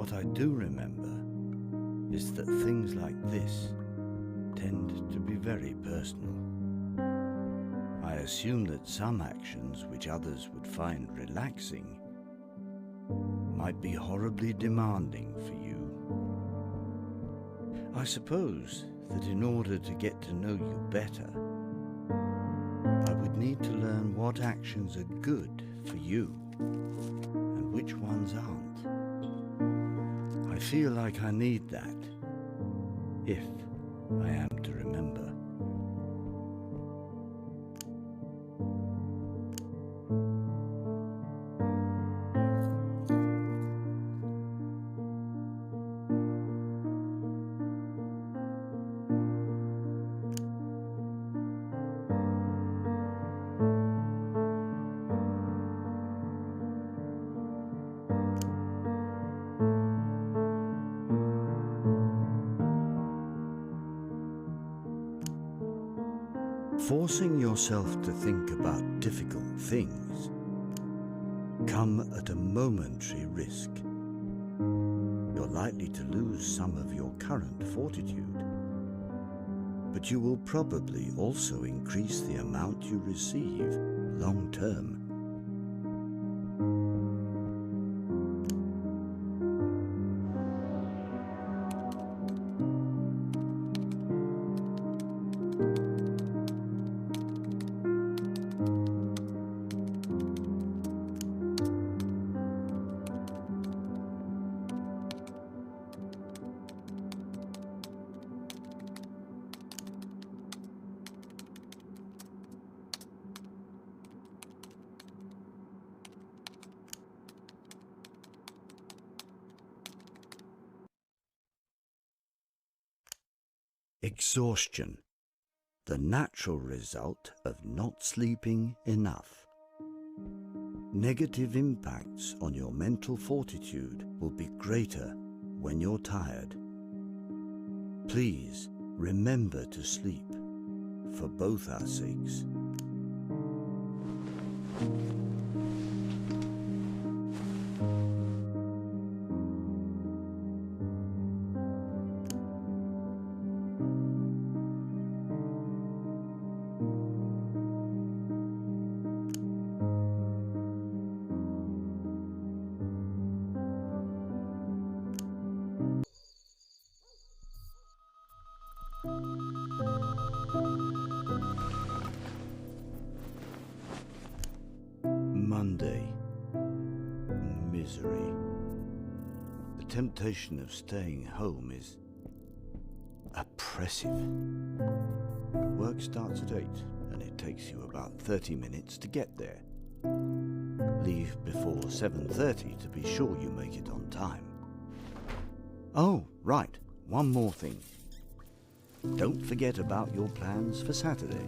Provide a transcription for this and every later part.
What I do remember is that things like this tend to be very personal. I assume that some actions which others would find relaxing might be horribly demanding for you. I suppose that in order to get to know you better, I would need to learn what actions are good for you and which ones aren't. I feel like I need that, if I am to remember. Forcing yourself to think about difficult things come at a momentary risk. You're likely to lose some of your current fortitude, but you will probably also increase the amount you receive long term. Exhaustion, the natural result of not sleeping enough. Negative impacts on your mental fortitude will be greater when you're tired. Please remember to sleep, for both our sakes. Monday. Misery. The temptation of staying home is oppressive. Work starts at 8 and it takes you about 30 minutes to get there. Leave before 7:30 to be sure you make it on time. Oh, right, one more thing. Don't forget about your plans for Saturday.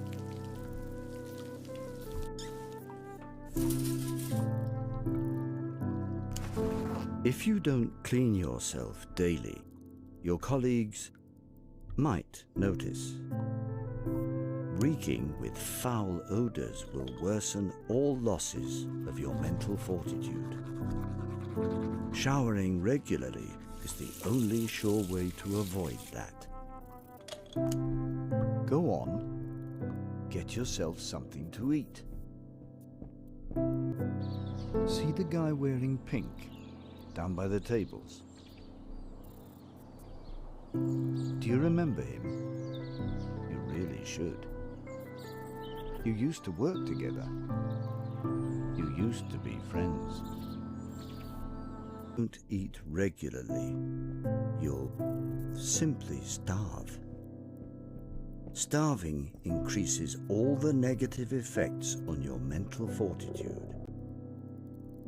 If you don't clean yourself daily, your colleagues might notice. Reeking with foul odors will worsen all losses of your mental fortitude. Showering regularly is the only sure way to avoid that. Go on, get yourself something to eat. See the guy wearing pink down by the tables? Do you remember him? You really should. You used to work together. You used to be friends. Don't eat regularly. You'll simply starve. Starving increases all the negative effects on your mental fortitude.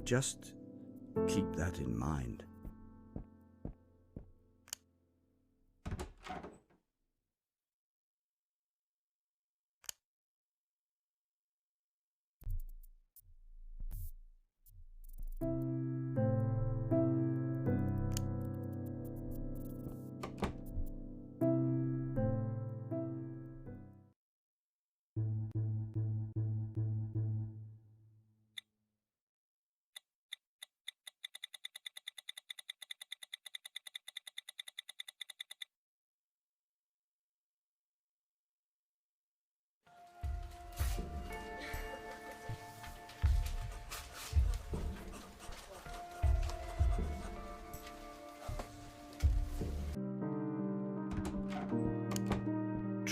Just keep that in mind.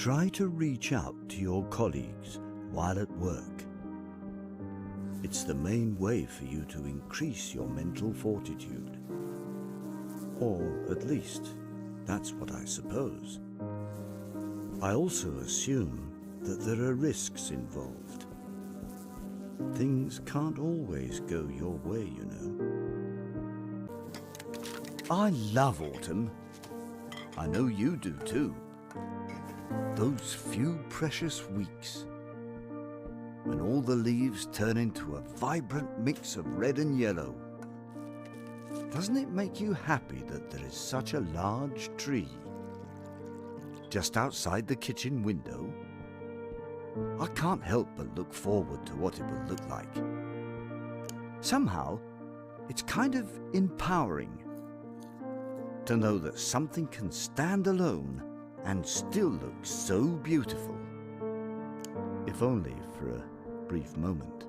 Try to reach out to your colleagues while at work. It's the main way for you to increase your mental fortitude. Or at least, that's what I suppose. I also assume that there are risks involved. Things can't always go your way, you know. I love autumn. I know you do too. Those few precious weeks when all the leaves turn into a vibrant mix of red and yellow. Doesn't it make you happy that there is such a large tree just outside the kitchen window? I can't help but look forward to what it will look like. Somehow, it's kind of empowering to know that something can stand alone and still look so beautiful, if only for a brief moment.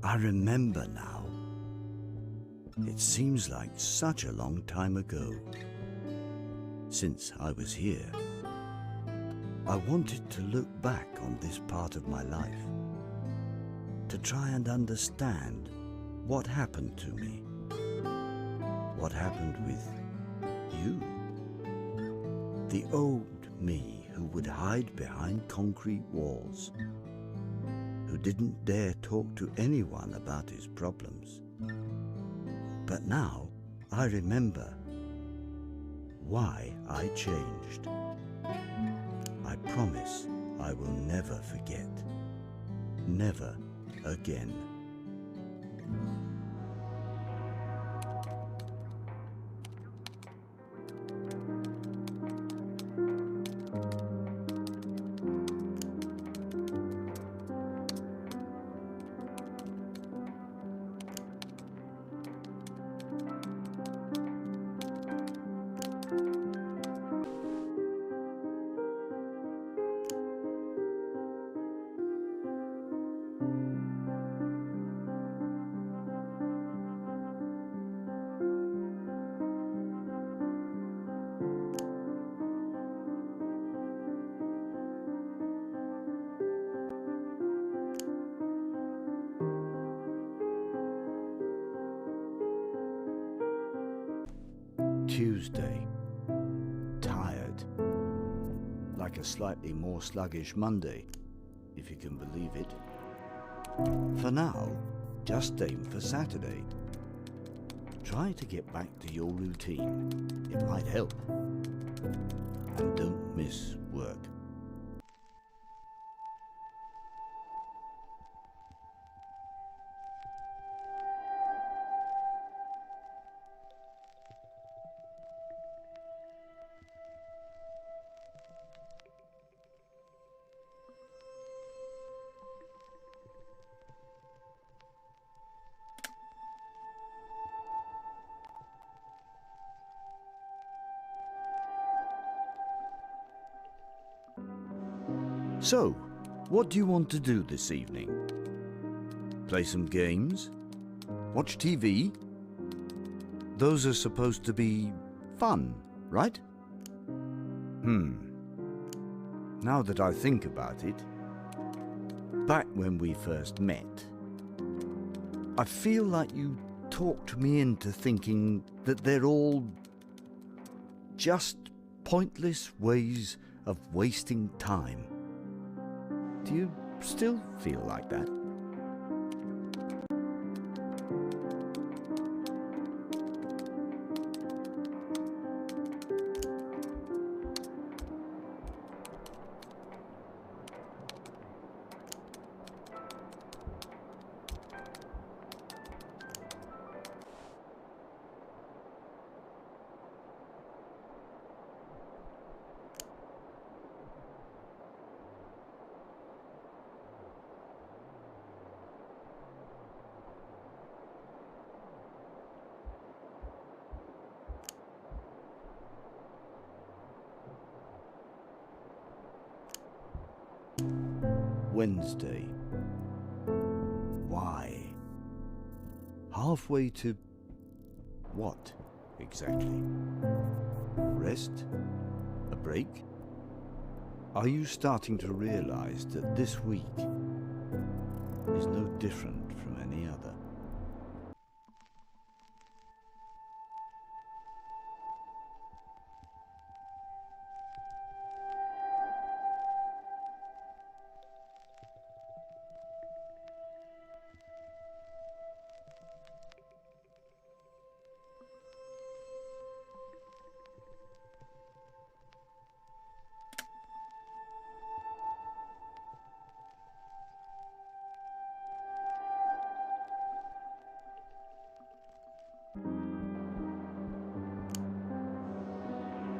I remember now. It seems like such a long time ago since I was here. I wanted to look back on this part of my life, to try and understand what happened to me, what happened with you, the old me who would hide behind concrete walls, who didn't dare talk to anyone about his problems. But now I remember why I changed. I promise I will never forget. Never again. Tuesday. Tired. Like a slightly more sluggish Monday, if you can believe it. For now, just aim for Saturday. Try to get back to your routine. It might help. And don't miss work. So, what do you want to do this evening? Play some games? Watch TV? Those are supposed to be fun, right? Now that I think about it, back when we first met, I feel like you talked me into thinking that they're all just pointless ways of wasting time. Do you still feel like that? Wednesday. Why? Halfway to what, exactly? Rest? A break? Are you starting to realize that this week is no different from any other?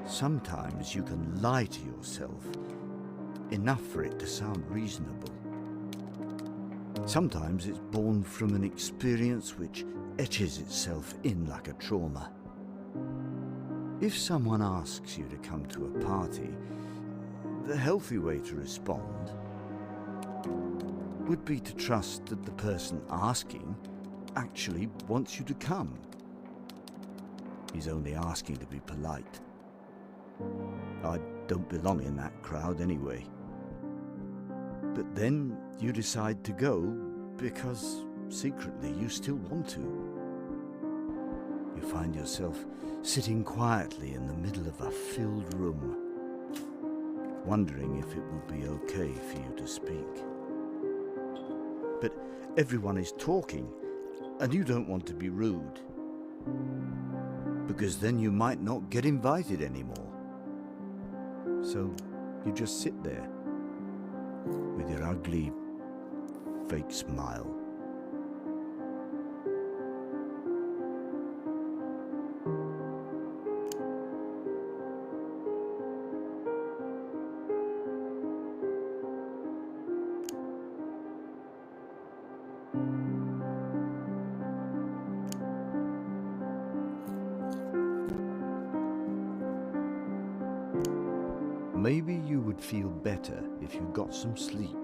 Sometimes you can lie to yourself, enough for it to sound reasonable. Sometimes it's born from an experience which etches itself in like a trauma. If someone asks you to come to a party, the healthy way to respond would be to trust that the person asking actually wants you to come. He's only asking to be polite. I don't belong in that crowd anyway. But then you decide to go because secretly you still want to. You find yourself sitting quietly in the middle of a filled room, wondering if it would be okay for you to speak. But everyone is talking, and you don't want to be rude, because then you might not get invited anymore. So you just sit there with your ugly, fake smile. Maybe you would feel better if you got some sleep.